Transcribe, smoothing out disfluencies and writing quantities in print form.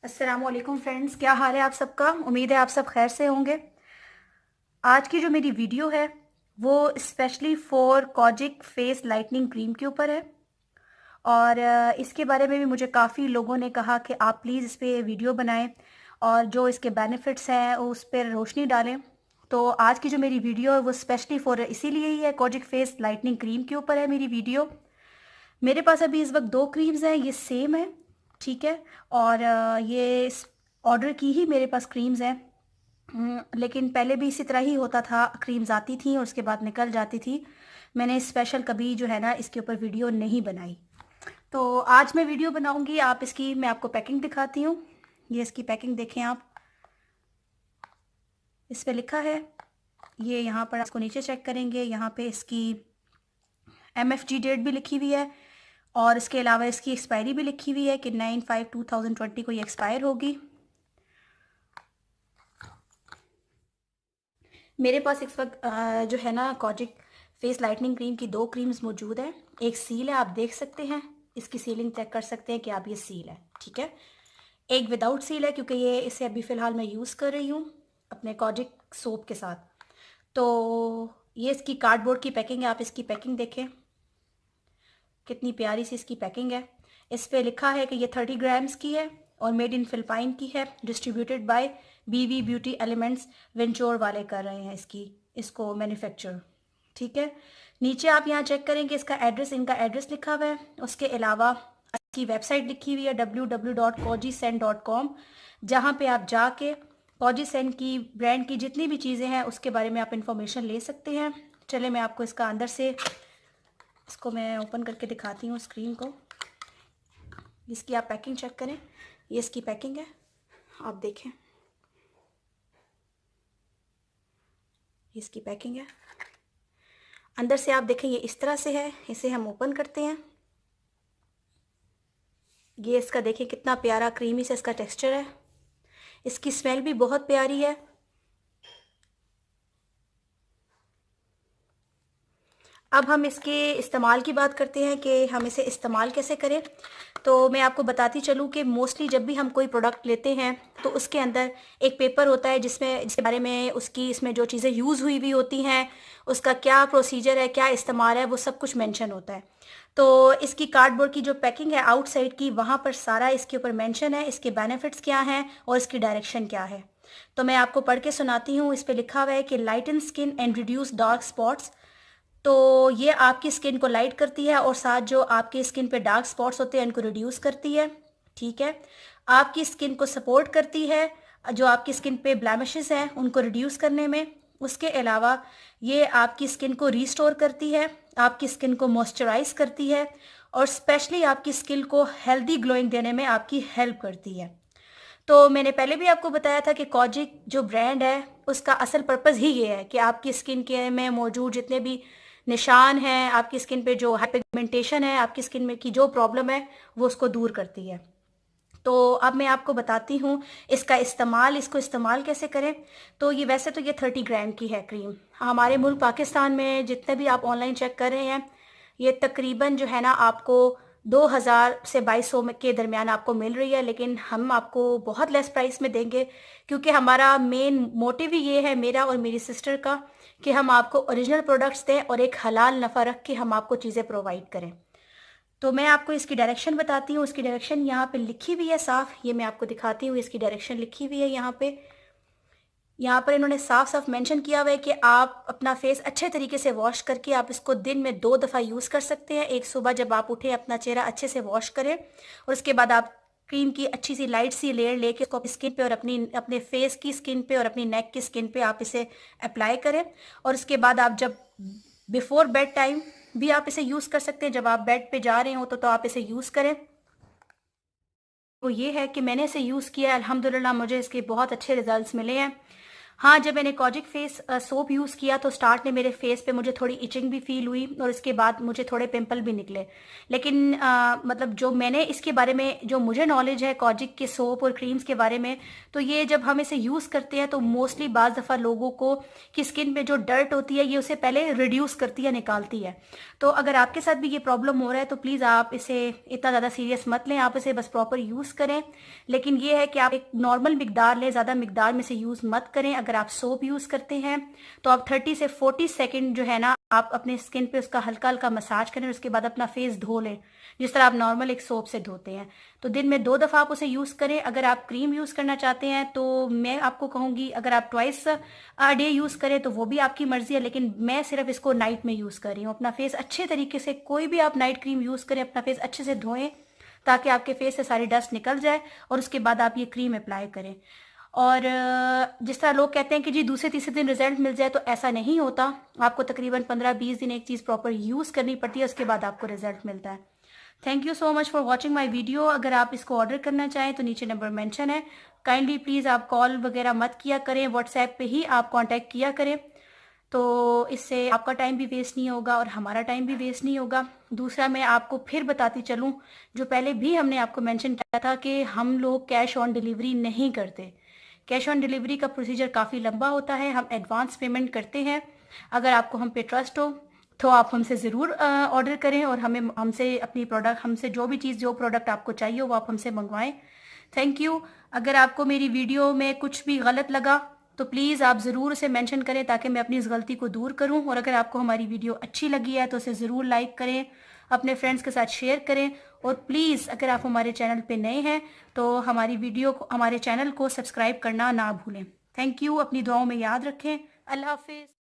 अस्सलामुअलैकुम फ्रेंड्स, क्या हाल है आप सबका। उम्मीद है आप सब खैर से होंगे। आज की जो मेरी वीडियो है वो specially for kojic face lightning cream के ऊपर है और इसके बारे में भी मुझे काफ़ी लोगों ने कहा कि आप प्लीज़ इस पर वीडियो बनाएं और जो इसके बेनिफिट्स हैं उस पर रोशनी डालें। तो आज की जो मेरी वीडियो है वो स्पेशली फॉर इसीलिए ही है, कोजिक फेस लाइटनिंग क्रीम के ऊपर है मेरी वीडियो। मेरे पास अभी इस वक्त दो क्रीम्स हैं, ये सेम है, ठीक है। और ये ऑर्डर की ही मेरे पास क्रीम्स हैं। लेकिन पहले भी इसी तरह ही होता था, क्रीम्स आती थी और उसके बाद निकल जाती थी। मैंने स्पेशल कभी जो है ना इसके ऊपर वीडियो नहीं बनाई। तो आज मैं वीडियो बनाऊंगी। आप इसकी मैं आपको पैकिंग दिखाती हूँ। ये इसकी पैकिंग देखें आप, इस पे लिखा है, ये यहाँ पर इसको नीचे चेक करेंगे, यहाँ पे इसकी MFG डेट भी लिखी हुई है और इसके अलावा इसकी एक्सपायरी भी लिखी हुई है कि 9/5/2020 को ये एक्सपायर होगी। मेरे पास इस वक्त जो है ना कोजिक फेस लाइटनिंग क्रीम की दो क्रीम्स मौजूद है। एक सील है, आप देख सकते हैं, इसकी सीलिंग चेक कर सकते हैं कि आप ये सील है, ठीक है। एक विदाउट सील है क्योंकि ये इसे अभी फ़िलहाल मैं यूज़ कर रही हूँ अपने कोजिक सोप के साथ। तो ये इसकी कार्डबोर्ड की पैकिंग है, आप इसकी पैकिंग देखें, कितनी प्यारी सी इसकी पैकिंग है। इस पे लिखा है कि ये 30 ग्राम्स की है और मेड इन फिलिपाइन की है, distributed by BV beauty elements, वेंचोर वाले कर रहे हैं इसको मैन्युफैक्चर, ठीक है। नीचे आप यहाँ चेक करेंगे, इसका एड्रेस, इनका एड्रेस लिखा हुआ है। उसके अलावा इसकी वेबसाइट लिखी हुई है www.kojisen.com, जहाँ पे आप जाके कोजिसेन की ब्रांड की जितनी भी चीज़ें हैं उसके बारे में आप इंफॉर्मेशन ले सकते हैं। चले मैं आपको इसका अंदर से, इसको मैं ओपन करके दिखाती हूँ स्क्रीन को। इसकी आप पैकिंग चेक करें, ये इसकी पैकिंग है, आप देखें, इसकी पैकिंग है। अंदर से आप देखें ये इस तरह से है। इसे हम ओपन करते हैं, ये इसका देखें कितना प्यारा क्रीमी से इसका टेक्सचर है। इसकी स्मेल भी बहुत प्यारी है। अब हम इसके इस्तेमाल की बात करते हैं कि हम इसे इस्तेमाल कैसे करें। तो मैं आपको बताती चलूँ कि मोस्टली जब भी हम कोई प्रोडक्ट लेते हैं तो उसके अंदर एक पेपर होता है जिसके बारे में उसकी इसमें जो चीज़ें यूज़ हुई भी होती हैं, उसका क्या प्रोसीजर है, क्या इस्तेमाल है, वो सब कुछ मेंशन होता है। तो इसकी कार्डबोर्ड की जो पैकिंग है आउटसाइड की, वहाँ पर सारा इसके ऊपर मेंशन है, इसके बेनिफिट्स क्या हैं और इसकी डायरेक्शन क्या है। तो मैं आपको पढ़ के सुनाती हूँ। इस पर लिखा हुआ है कि lighten skin and reduce dark spots. तो ये आपकी स्किन को लाइट करती है और साथ जो आपकी स्किन पे डार्क स्पॉट्स होते हैं उनको रिड्यूस करती है, ठीक है। आपकी स्किन को सपोर्ट करती है, जो आपकी स्किन पे ब्लैमिशेस हैं उनको रिड्यूस करने में। उसके अलावा ये आपकी स्किन को रीस्टोर करती है, आपकी स्किन को मॉइस्चराइज करती है और स्पेशली आपकी स्किन को हेल्दी ग्लोइंग देने में आपकी हेल्प करती है। तो मैंने पहले भी आपको बताया था कि कोजिक जो ब्रांड है उसका असल पर्पज़ ही ये है कि आपकी स्किन के में मौजूद जितने भी निशान हैं, आपकी स्किन पे जो हाइपरपिगमेंटेशन है, आपकी स्किन में की जो प्रॉब्लम है वो उसको दूर करती है। तो अब मैं आपको बताती हूँ इसका इस्तेमाल, इसको इस्तेमाल कैसे करें। तो ये वैसे तो ये 30 ग्राम की है क्रीम। हमारे मुल्क पाकिस्तान में जितने भी आप ऑनलाइन चेक कर रहे हैं, ये तकरीबन जो है ना आपको 2000 से 2200 के दरमियान आपको मिल रही है, लेकिन हम आपको बहुत लेस प्राइस में देंगे क्योंकि हमारा मेन मोटिव ही ये है, मेरा और मेरी सिस्टर का, कि हम आपको ओरिजिनल प्रोडक्ट्स दें और एक हलाल नफ़ा रख के हम आपको चीज़ें प्रोवाइड करें। तो मैं आपको इसकी डायरेक्शन बताती हूँ। इसकी डायरेक्शन यहाँ पे लिखी हुई है साफ, ये मैं आपको दिखाती हूँ। इसकी डायरेक्शन लिखी हुई है यहाँ पर इन्होंने साफ साफ मेंशन किया हुआ है कि आप अपना फेस अच्छे तरीके से वॉश करके आप इसको दिन में 2 दफ़ा यूज़ कर सकते हैं। एक सुबह जब आप उठें अपना चेहरा अच्छे से वॉश करें और उसके बाद आप क्रीम की अच्छी सी लाइट सी लेयर लेके इसको स्किन पे और अपने फेस की स्किन पे और अपनी नेक की स्किन पे आप इसे अप्लाई करें। और उसके बाद आप जब बिफोर बेड टाइम भी आप इसे यूज़ कर सकते हैं, जब आप बेड पे जा रहे हो तो आप इसे यूज़ करें। वो ये है कि मैंने इसे यूज़ किया है, अल्हम्दुलिल्लाह मुझे इसके बहुत अच्छे रिजल्ट्स मिले हैं। हाँ, जब मैंने कोजिक फेस सोप यूज़ किया तो स्टार्ट में मेरे फेस पे मुझे थोड़ी इचिंग भी फील हुई और इसके बाद मुझे थोड़े पिंपल भी निकले। लेकिन मतलब जो मैंने इसके बारे में, जो मुझे नॉलेज है कोजिक के सोप और क्रीम्स के बारे में, तो ये जब हम इसे यूज़ करते हैं तो मोस्टली बाज़ दफ़ा लोगों को की स्किन में जो डर्ट होती है ये उसे पहले रिड्यूस करती है, निकालती है। तो अगर आपके साथ भी ये प्रॉब्लम हो रहा है तो प्लीज़ आप इसे इतना ज़्यादा सीरियस मत लें, आप इसे बस प्रॉपर यूज़ करें। लेकिन ये है कि आप एक नॉर्मल मिकदार लें, ज़्यादा मिकदार में से यूज़ मत करें। अगर आप सोप यूज़ करते हैं तो आप 30 से 40 सेकंड जो है ना, आप अपने स्किन पे उसका हल्का हल्का मसाज करें, उसके बाद अपना फेस धो लें जिस तरह आप नॉर्मल एक सोप से धोते हैं। तो दिन में 2 दफ़ा आप उसे यूज़ करें। अगर आप क्रीम यूज़ करना चाहते हैं तो मैं आपको कहूँगी अगर आप ट्वाइस अ डे यूज़ करें तो वो भी आपकी मर्ज़ी है, लेकिन मैं सिर्फ इसको नाइट में यूज़ कर रही हूँ। अपना फेस अच्छे तरीके से, कोई भी आप नाइट क्रीम यूज़ करें, अपना फेस अच्छे से धोएं ताकि आपके फेस से सारी डस्ट निकल जाए और उसके बाद आप ये क्रीम अप्लाई करें। और जिस तरह लोग कहते हैं कि जी दूसरे तीसरे दिन रिजल्ट मिल जाए, तो ऐसा नहीं होता। आपको तकरीबन 15-20 दिन एक चीज़ प्रॉपर यूज़ करनी पड़ती है, उसके बाद आपको रिजल्ट मिलता है। Thank you so much for watching my video. अगर आप इसको ऑर्डर करना चाहें तो नीचे नंबर मेंशन है। काइंडली प्लीज़ आप कॉल वगैरह मत किया करें, व्हाट्सएप पे ही आप कांटेक्ट किया करें, तो इससे आपका टाइम भी वेस्ट नहीं होगा और हमारा टाइम भी वेस्ट नहीं होगा। दूसरा, मैं आपको फिर बताती चलूँ, जो पहले भी हमने आपको मेंशन किया था कि हम लोग कैश ऑन डिलीवरी नहीं करते। कैश ऑन डिलीवरी का प्रोसीजर काफ़ी लंबा होता है, हम एडवांस पेमेंट करते हैं। अगर आपको हम पे ट्रस्ट हो तो आप हमसे ज़रूर ऑर्डर करें और हमें हमसे अपनी प्रोडक्ट, हमसे जो भी चीज़, जो प्रोडक्ट आपको चाहिए वो आप हमसे मंगवाएं। Thank you. अगर आपको मेरी वीडियो में कुछ भी गलत लगा तो प्लीज़ आप ज़रूर उसे मेंशन करें ताकि मैं अपनी इस गलती को दूर करूं। और अगर आपको हमारी वीडियो अच्छी लगी है तो उसे ज़रूर लाइक करें, अपने फ्रेंड्स के साथ शेयर करें। और प्लीज़ अगर आप हमारे चैनल पे नए हैं तो हमारी वीडियो को, हमारे चैनल को सब्सक्राइब करना ना भूलें। Thank you. अपनी दुआओं में याद रखें। अल्लाह हाफिज़।